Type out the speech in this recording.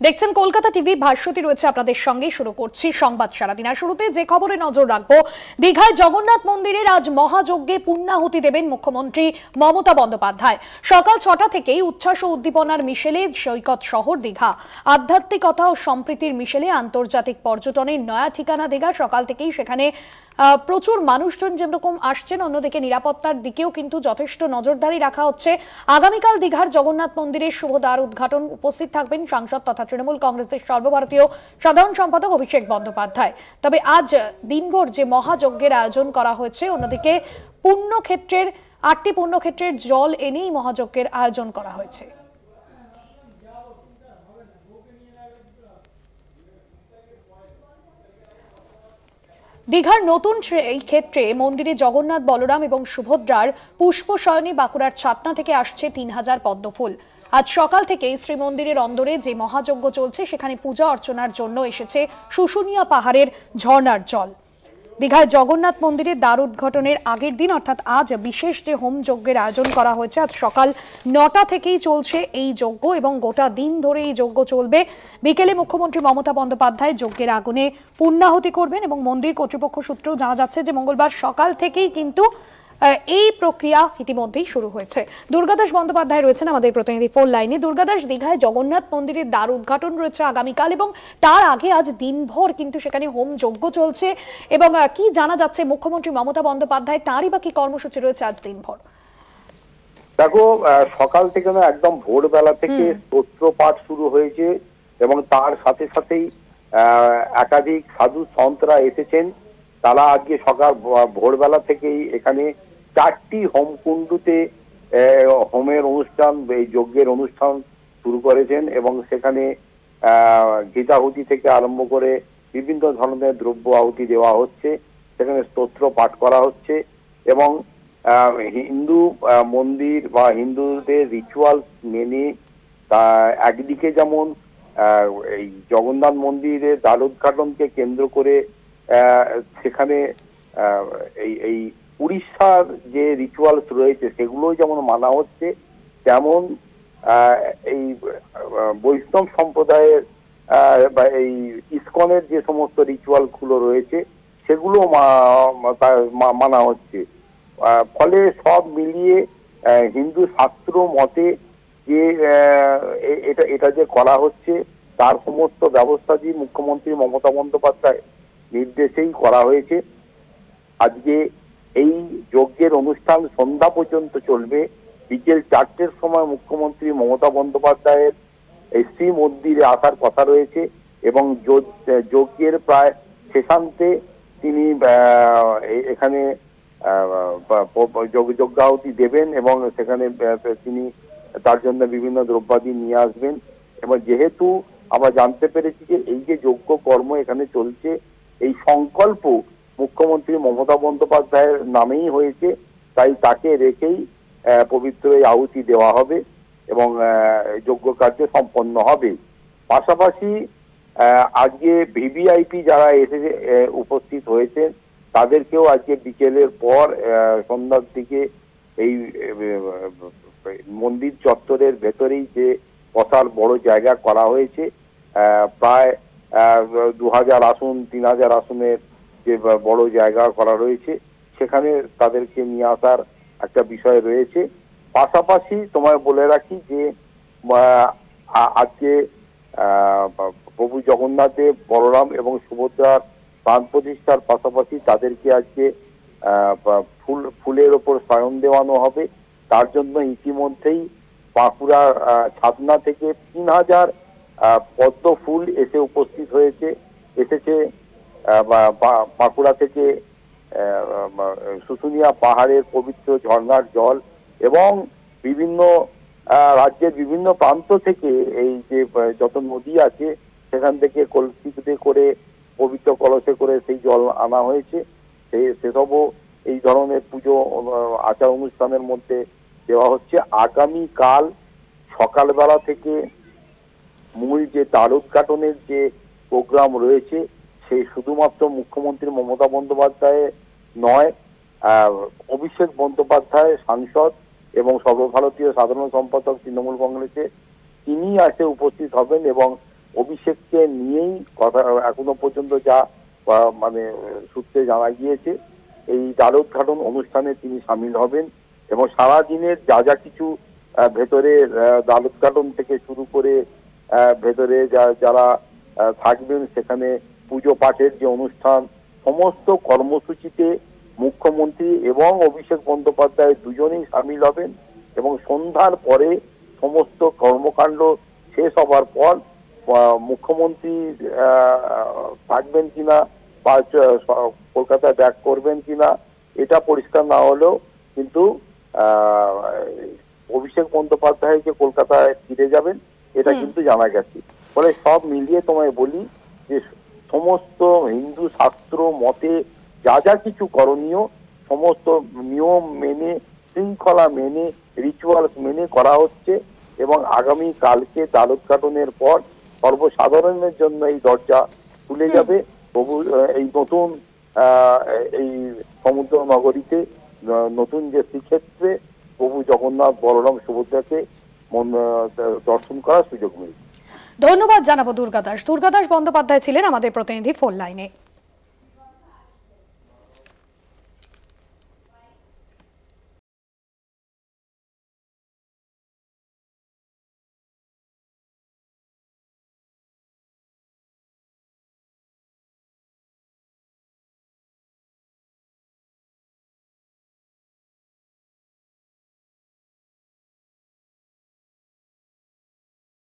দেখছেন কলকাতা টিভি, ভাস্বতী রয়েছে আপনাদের সঙ্গে। শুরু করছি সংবাদ সারাদিন। আর শুরুতে যে খবরে নজর রাখবো, দীঘায় জগন্নাথ মন্দিরের আজ মহাযজ্ঞে পূর্ণাহুতি দেবেন মুখ্যমন্ত্রী মমতা বন্দ্যোপাধ্যায়। সকাল ৬টা থেকেই উচ্ছ্বাস ও উদ্দীপনার মিশেলে সৈকত শহর দীঘা, আধ্যাত্মিকতা ও সম্প্রীতির মিশেলে আন্তর্জাতিক পর্যটনের নয়া ঠিকানা দীঘা। সকাল থেকেই সেখানে প্রচুর মানুষজন যেরকম আসছেন, অন্যদিকে নিরাপত্তার দিকেও কিন্তু যথেষ্ট নজরদারি রাখা হচ্ছে। আগামীকাল দীঘার জগন্নাথ মন্দিরের শুভ দ্বার উদ্ঘাটন উপস্থিত থাকবেন সাংসদ তথা তৃণমূল কংগ্রেসের সর্বভারতীয় সাধারণ সম্পাদক অভিষেক বন্দ্যোপাধ্যায়। তবে আজ দিনভর যে মহাযজ্ঞের আয়োজন করা হয়েছে, অন্যদিকে পুণ্যক্ষেত্রের ৮টি পুণ্যক্ষেত্রের জল এনেই মহাযজ্ঞের আয়োজন করা হয়েছে। দীঘার নতুন এই ক্ষেত্রে মন্দিরে জগন্নাথ, বলরাম এবং সুভদ্রার পুষ্পশয়নী বাঁকুড়ার ছাতনা থেকে আসছে ৩,০০০ পদ্মফুল। আজ সকাল থেকে শ্রীমন্দিরের অন্দরে যে মহাযজ্ঞ চলছে, সেখানে পূজা অর্চনার জন্য এসেছে শুশুনিয়া পাহাড়ের ঝর্ণার জল। দীঘায় জগন্নাথ মন্দিরের দ্বার উদ্ঘাটনের আগের দিন অর্থাৎ আজ বিশেষ যে হোম যজ্ঞের আয়োজন করা হয়েছে। আজ সকাল ৯টা থেকেই চলছে এই যজ্ঞ এবং গোটা দিন ধরে এই যজ্ঞ চলবে। বিকেলে মুখ্যমন্ত্রী মমতা বন্দ্যোপাধ্যায় যজ্ঞের আগুনে পূর্ণাহুতি করবেন এবং মন্দির কর্তৃপক্ষ সূত্রেও জানা যাচ্ছে যে মঙ্গলবার সকাল থেকেই কিন্তু এই প্রক্রিয়া ইতিমধ্যেই শুরু হয়েছে। দুর্গাদাস বন্দ্যোপাধ্যায় রয়েছেন আমাদের প্রতিনিধি ফোন লাইনে। দুর্গাদাস, দীঘায় জগন্নাথ মন্দিরের দ্বার উদ্ঘাটন রয়েছে আগামীকাল এবং তার আগে আজ দিনভর কিন্তু সেখানে হোম যজ্ঞ চলছে এবং কি জানা যাচ্ছে মুখ্যমন্ত্রী মমতা বন্দ্যোপাধ্যায় তারই বা কি কর্মসূচি রয়েছে আজ দিনভর? দেখো, সকাল থেকে না একদম ভোরবেলা থেকে স্তোত্র পাঠ শুরু হয়েছে এবং তার সাথে সাথেই একাধিক সাধু সন্তরা এসেছেন। তারা আজকে সকাল ভোরবেলা থেকেই এখানে 4টি হোমকুণ্ডুতে হোমের অনুষ্ঠান, এই যজ্ঞের অনুষ্ঠান শুরু করেছেন এবং সেখানে ঘৃতাহুতি থেকে আরম্ভ করে বিভিন্ন ধরনের দ্রব্য আহুতি দেওয়া হচ্ছে, সেখানে স্তোত্র পাঠ করা হচ্ছে এবং হিন্দু মন্দির বা হিন্দুদের রিচুয়াল মেনে একদিকে যেমন এই জগন্নাথ মন্দিরের দ্বার উদ্ঘাটনকে কেন্দ্র করে সেখানে এই উড়িষ্যার যে রিচুয়ালস রয়েছে সেগুলো যেমন মানা হচ্ছে, তেমন এই বৈষ্ণব সম্প্রদায়ের বা এই ইসকনের যে সমস্ত রিচুয়ালগুলো রয়েছে সেগুলো মানা হচ্ছে। ফলে সব মিলিয়ে হিন্দু শাস্ত্র মতে যে এটা যে করা হচ্ছে তার সমস্ত ব্যবস্থা দিয়ে মুখ্যমন্ত্রী মমতা বন্দ্যোপাধ্যায় নির্দেশেই করা হয়েছে। আজকে এই যজ্ঞের অনুষ্ঠান সন্ধ্যা পর্যন্ত চলবে। বিকেল 4টের সময় মুখ্যমন্ত্রী মমতা বন্দ্যোপাধ্যায়ের এই শ্রী মন্দিরে আসার কথা রয়েছে এবং যজ্ঞের প্রায় শেষান্তে তিনি এখানে যজ্ঞাহুতি দেবেন এবং সেখানে তিনি তার জন্য বিভিন্ন দ্রব্যাদি নিয়ে আসবেন। এবং যেহেতু আমরা জানতে পেরেছি যে এই যে যজ্ঞ কর্ম এখানে চলছে, এই সংকল্প মুখ্যমন্ত্রী মমতা বন্দ্যোপাধ্যায়ের নামেই হয়েছে, তাই তাকে রেখেই পবিত্র এই আহুতি দেওয়া হবে এবং যজ্ঞ কার্য সম্পন্ন হবে। পাশাপাশি আজকে ভিভিআইপি যারা এসে উপস্থিত হয়েছেন তাদেরকেও আজকে বিকেলের পর সন্ধ্যার দিকে এই মন্দির চত্বরের ভেতরেই যে বসার বড় জায়গা করা হয়েছে, প্রায় 2000 আসন 3000 আসনের যে বড় জায়গা করা রয়েছে, সেখানে তাদেরকে নিয়ে আসার একটা বিষয় রয়েছে। পাশাপাশি তোমায় বলে রাখি যে আজকে প্রভু জগন্নাথ দেব, বলরাম এবং সুভদ্রার প্রাণ প্রতিষ্ঠার পাশাপাশি তাদেরকে আজকে ফুলের ওপর শয়ন দেওয়ানো হবে। তার জন্য ইতিমধ্যেই বাঁকুড়া ছাতনা থেকে 3000 পদ্ম ফুল এসে উপস্থিত এসেছে বাঁকুড়া থেকে শুশুনিয়া পাহাড়ের পবিত্র ঝর্ণার জল এবং বিভিন্ন রাজ্যের বিভিন্ন প্রান্ত থেকে এই যে যত নদী আছে সেখান থেকে কলসিতে করে পবিত্র কলসে করে সেই জল আনা হয়েছে। সেসবও এই ধরনের পুজো আচার অনুষ্ঠানের মধ্যে দেওয়া হচ্ছে। আগামীকাল সকালবেলা থেকে মূল যে দ্বার উদ্ঘাটনের যে প্রোগ্রাম রয়েছে সেই শুধুমাত্র মুখ্যমন্ত্রী মমতা বন্দ্যোপাধ্যায় নয়, অভিষেক বন্দ্যোপাধ্যায় সাংসদ এবং সর্বভারতীয় সাধারণ সম্পাদক তৃণমূল কংগ্রেসে তিনি আসে উপস্থিত হবেন এবং অভিষেককে নিয়েই কথা এখনো পর্যন্ত যা মানে সূত্রে জানা গিয়েছে, এই দ্বারোদ্ঘাটন অনুষ্ঠানে তিনি সামিল হবেন এবং সারাদিনের যা যা কিছু ভেতরে দ্বারোদ্ঘাটন থেকে শুরু করে ভেতরে যারা থাকবেন, সেখানে পুজো পাঠের যে অনুষ্ঠান, সমস্ত কর্মসূচিতে মুখ্যমন্ত্রী এবং অভিষেক বন্দ্যোপাধ্যায় দুজনেই সামিল হবেন এবং সন্ধ্যার পরে সমস্ত কর্মকাণ্ড শেষ হবার পর মুখ্যমন্ত্রী থাকবেন কিনা বা কলকাতায় ব্যাক করবেন কিনা এটা পরিষ্কার না হলেও কিন্তু অভিষেক বন্দ্যোপাধ্যায় যে কলকাতায় ফিরে যাবেন এটা কিন্তু জানা গেছে। ফলে সব মিলিয়ে তোমায় বলি যে সমস্ত হিন্দু শাস্ত্র মতে যা যা কিছু করণীয় সমস্ত নিয়ম মেনে, শৃঙ্খলা মেনে, রিচুয়ালস মেনে করা হচ্ছে এবং আগামী কালকে দ্বারোদ্ঘাটনের পর সর্বসাধারণের জন্য এই দরজা খুলে যাবে। প্রভু এই নতুন এই সমুদ্র নগরীতে নতুন যে শ্রীক্ষেত্রে প্রভু জগন্নাথ, বলরাম, সুভদ্রাকে দর্শন করার সুযোগ মিলবে। ধন্যবাদ জানাবো দুর্গাদাস বন্দ্যোপাধ্যায় ছিলেন আমাদের প্রতিনিধি ফোন লাইনে।